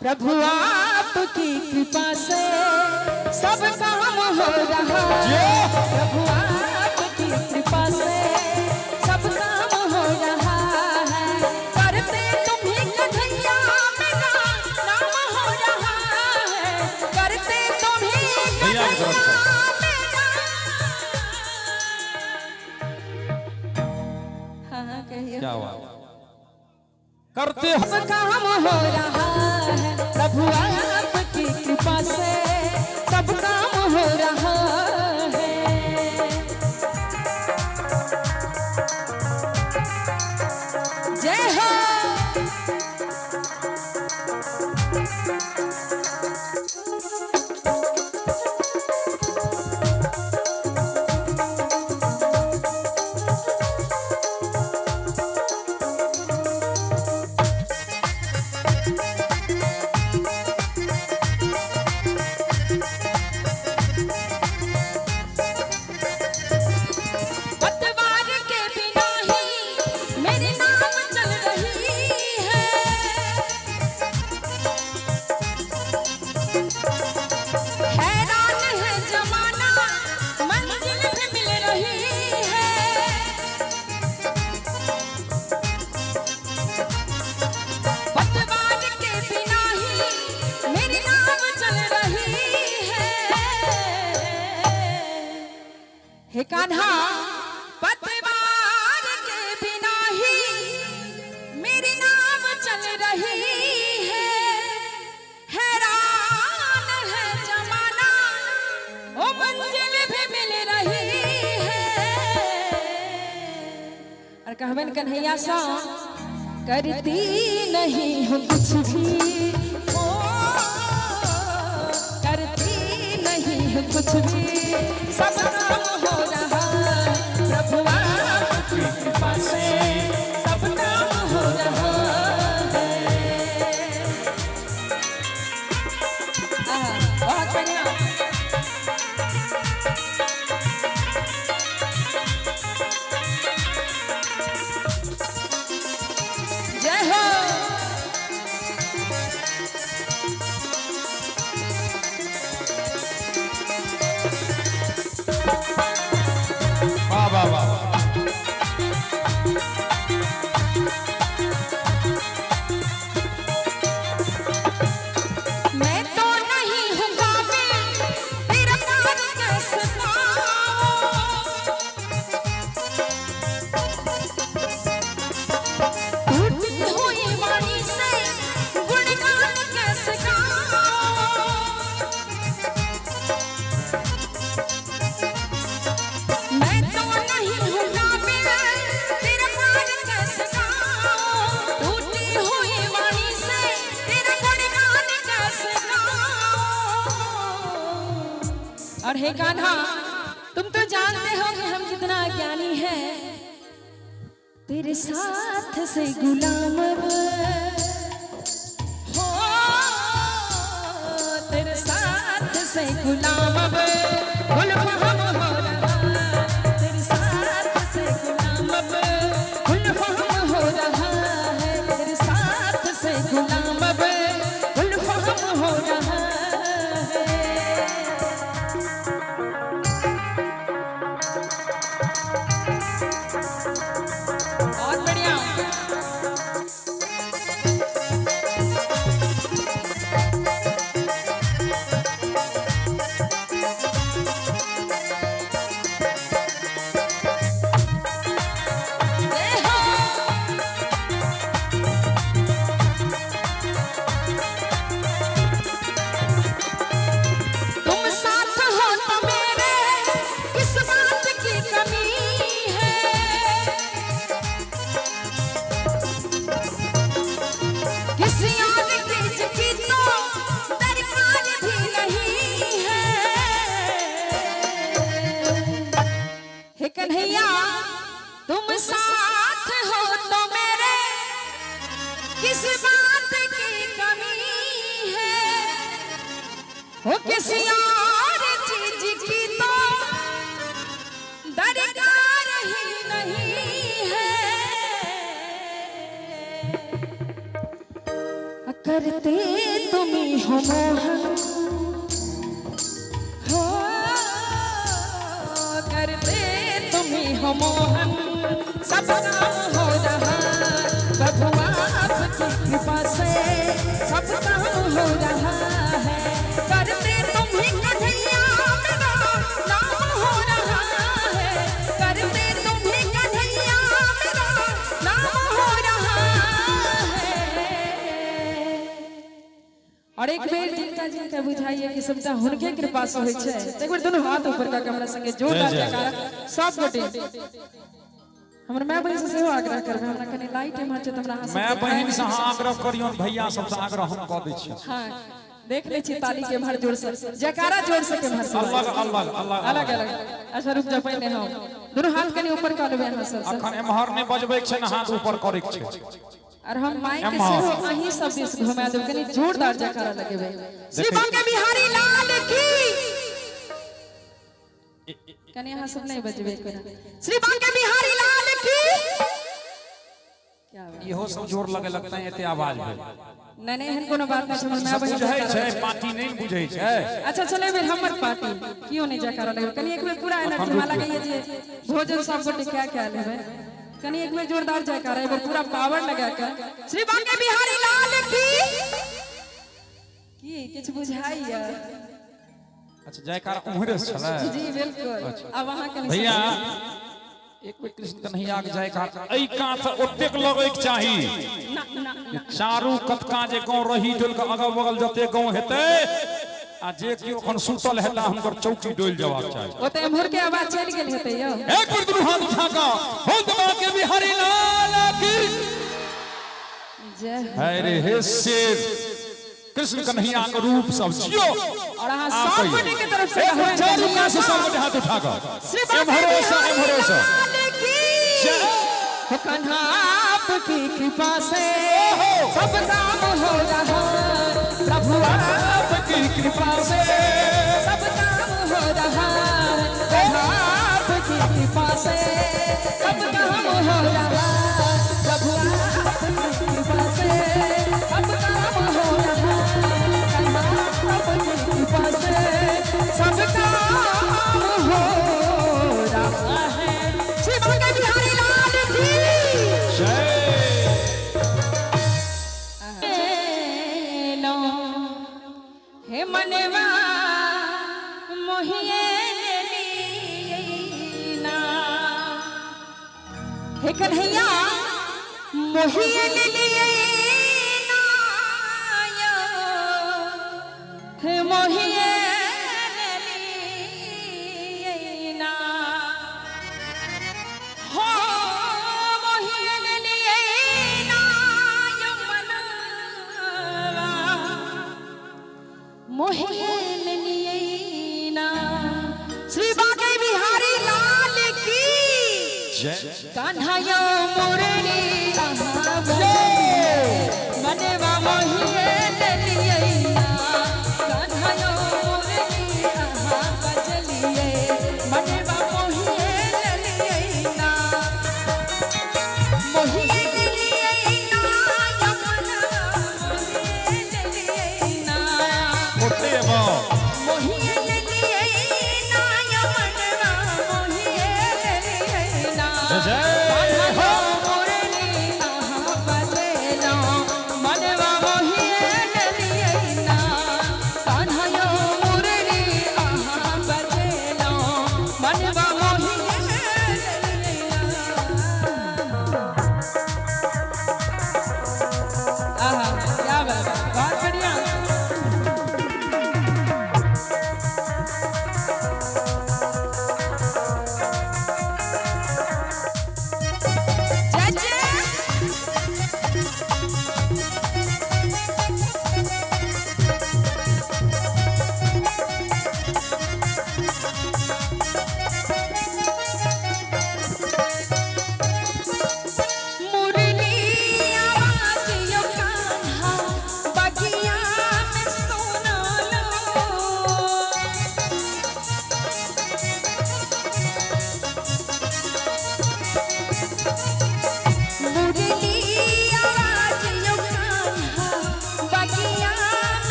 प्रभु आपकी कृपा से सब काम हो रहा है। प्रभु आपकी कृपा से सब काम हो रहा है। करते तुम्हीं कन्हैया मेरा नाम हो रहा है। करते तुम्हीं कन्हैया मेरा। हाँ कहिए क्या हुआ? करते सब काम हो रहा है। प्रभु आपकी कृपा से सब काम हो रहा है। जय हो। हे कान्हा पतवार के बिना ही मेरी नाव चल रही है। हैरान है जमाना ओ मंजिल भी मिल रही है। और कहबन कन्हैया सा करती नहीं हूँ कुछ भी, ओ करती नहीं हूँ कुछ भी, सब काम हो रहा है। प्रभु आपकी कृपा से सब काम हो रहा है। बहुत बढ़िया। जय हो। वाह वाह वाह। मैं तो नहीं हूँ काबिल तेरा प्यार कैसे पाऊं। टूटी हुई वाणी से गुणगान कैसे गाऊं। मैं तो नहीं हूँ काबिल तेरा प्यार कैसे गाऊं। टूटी हुई वाणी से तेरा गुणगान कैसे गाऊं। और हे कान्हा तुम तो जानते हो कि हम कितना ज्ञानी हैं। तेरे साथ से गुलाम हो, तेरे साथ से गुलाम गुल फहम हो रहा है। तेरे साथ से गुलाम गुल फहम हो रहा है। तेरे साथ से गुलाम गुल फहम हो रहा है। बहुत बढ़िया। जय हो। तुम साथ हो तो मेरे किस बात की कमी है। किसी और चीज की तो दरकार भी नहीं है। हे कन्हैया तुम साथ हो तो मेरे किस बात की कमी है। वो किसी और चीज की तो दरकार ही नहीं है। करते तुम्हें हो मोहन हो करते तुम्हें हो मोहन सब काम हो रहा प्रभु आपकी कृपा से सब काम हो रहा है करते तुम्हें कन्हैया मेरा नाम हो रहा है करते तुम्हें कन्हैया मेरा नाम हो रहा है और एक बेर जिनका जिनका बुझाइए कि सबटा हुनके कृपा से होय छै त एक बेर दोनों हाथ ऊपर का हमरा संगे जोरदार जयकार सब गोटे हमर माय बहिन से आग्रह करबे हमरा कनी लाइट एमहर छै त हमरा हाथ मैं बहन से आग्रह करियो भैया सब से आग्रह हम क दै छी हां देख ले छी ताली के भर जोर से जयकारा जोर से के भर से अलग अलग अलग अलग अलग अच्छा रुक जा पहले हम दोनों हाथ कनी ऊपर कर लेबे हां सब अखन एमहर ने बजबै छै ना हाथ ऊपर करे के छै और हम माइक के सेहो अहीं सब दिस घुमा देब कनी जोरदार जयकारा लगेबे श्री बांके बिहारी लाल की कनी यहां सब नहीं बजबे कोना श्री बांके बिहारी लाल की क्या बात इहो सब जोर लगे लगता है एते आवाज भेल नहीं नहीं हन कोनो बात नहीं समझ में आबै बुझै छै पार्टी नहीं बुझै छै अच्छा चले बेर हमर पार्टी क्यों नहीं जयकारा लगे कनी एक बेर पूरा एनर्जी वाला गई जे भोजन सब गोटे क्या लेबे कनी एक बेर जोरदार जयकारा एक बेर पूरा पावर लगा के श्री बांके बिहारी लाल की किछ बुझाइया अच्छा जयकार उम्हरे से छले जी बिल्कुल अब वहां के भैया एक बेर कृष्ण कन्हैया के जयकार एई कात ओतेक लगै के चाही ना ना चारू कतका जे गांव रही डोल के अगल बगल जते गांव हेतै आ जे कि ओखन सुतल हेता हुनकर चौकी डोल जवाब चाही ओते एम्हर के आवाज चल गेल हेतै यौ एक बेर दुनू हाथ उठा के हम बांके बिहारी लाल की जय है रे हे शेर कृष्ण कन्हैया के रूप सब जियो और हां सब गोटे के तरफ से चारू कात से सब गोटे हाथ उठा के एम्हरे से हो कन्हा आपकी कृपा से सब काम हो रहा प्रभु आपकी कृपा से सब काम हो रहा कन्हा आपकी कृपा से सब काम हो रहा प्रभु आपकी कृपा से सब काम हो रहा कन्हा आपकी कृपा से सब काम हो रहा है श्री बांके बिहारी लाल की लो हे मनवा मोहिए लीना हे कन्हैया मोहिए लीना हे मोहिए लीना हो मोहिए लीना मोहिन नियना श्री बांके बिहारी लाल की कान्हा मुरली मनवा मोहिन नियना कान्हा मुरली बजलिए मनवा मोहिन नियना मोहिन नियना मोटे बा जय हो मुरली मनवा मोहिए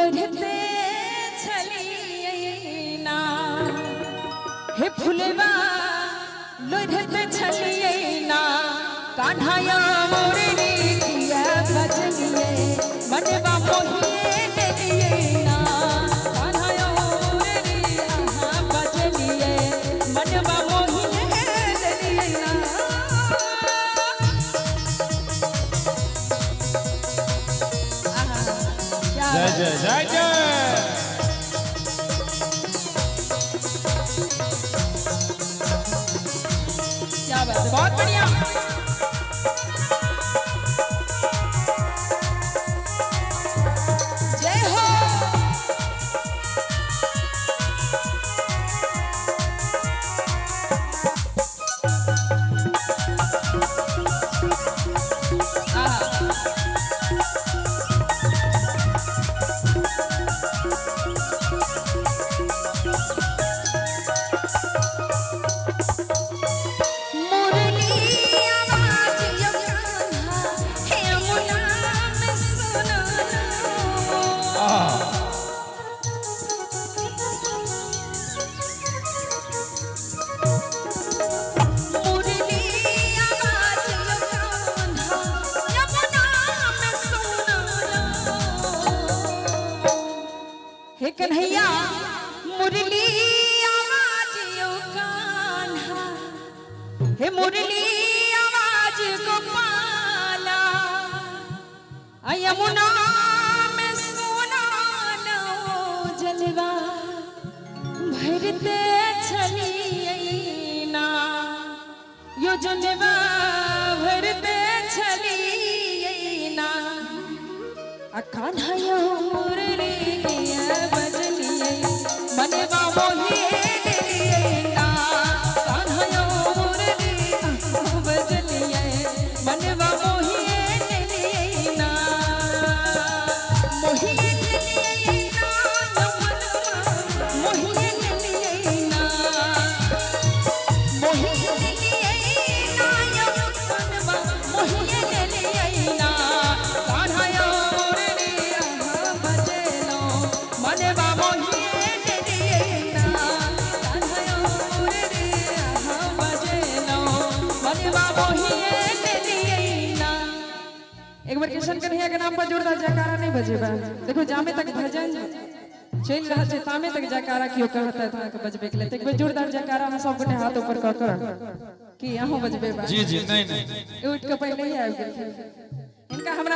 बढ़ते छलिए ना हे फुलवा लोढ़ते छलिए ना कान्हाया मोरनी किया बजलिए मनवा मोहिए देलिए ना कान्हाया मोरनी आहा बजलिए मनवा मोहिए देलिए ना जय जय जय जय। क्या बात है, बहुत बढ़िया। जय हो। हे कन्हैया मुरली आवाज यो कान्हा हे मुरली आवाज गोपाला यमुना में सोना लो जलवा भरते छलिए ना यो जलवा भरते छलिए ना कान्हा यो मुरली बजलिए मनवा मोहिए देलिए ना कान्हा यो मुरली बजलिए मनवा मोहिए देलिए ना मोहिए देलिए ना मोहिए देलिए ना मोहिए देलिए ना मनवा मोहिए देलिए ना कान्हा यो मनवा मोहिए देलिए ना कान्हा यो मुरली आहा बजलो मनवा मोहिए देलिए ना। एक बार किशन कन्हैया के नाम पर जोरदार जयकारा नहीं बजेबा। देखो जामे तक भजन चल रहा है तामे तक जयकारा क्यों कहता है तो बजबे के लिए एक बार जोरदार जयकारा हम सब गोटे हाथ ऊपर कर कर कि यहां बजबे बा। जी जी नहीं नहीं उठ के पहले ही आ गए इनका हमरा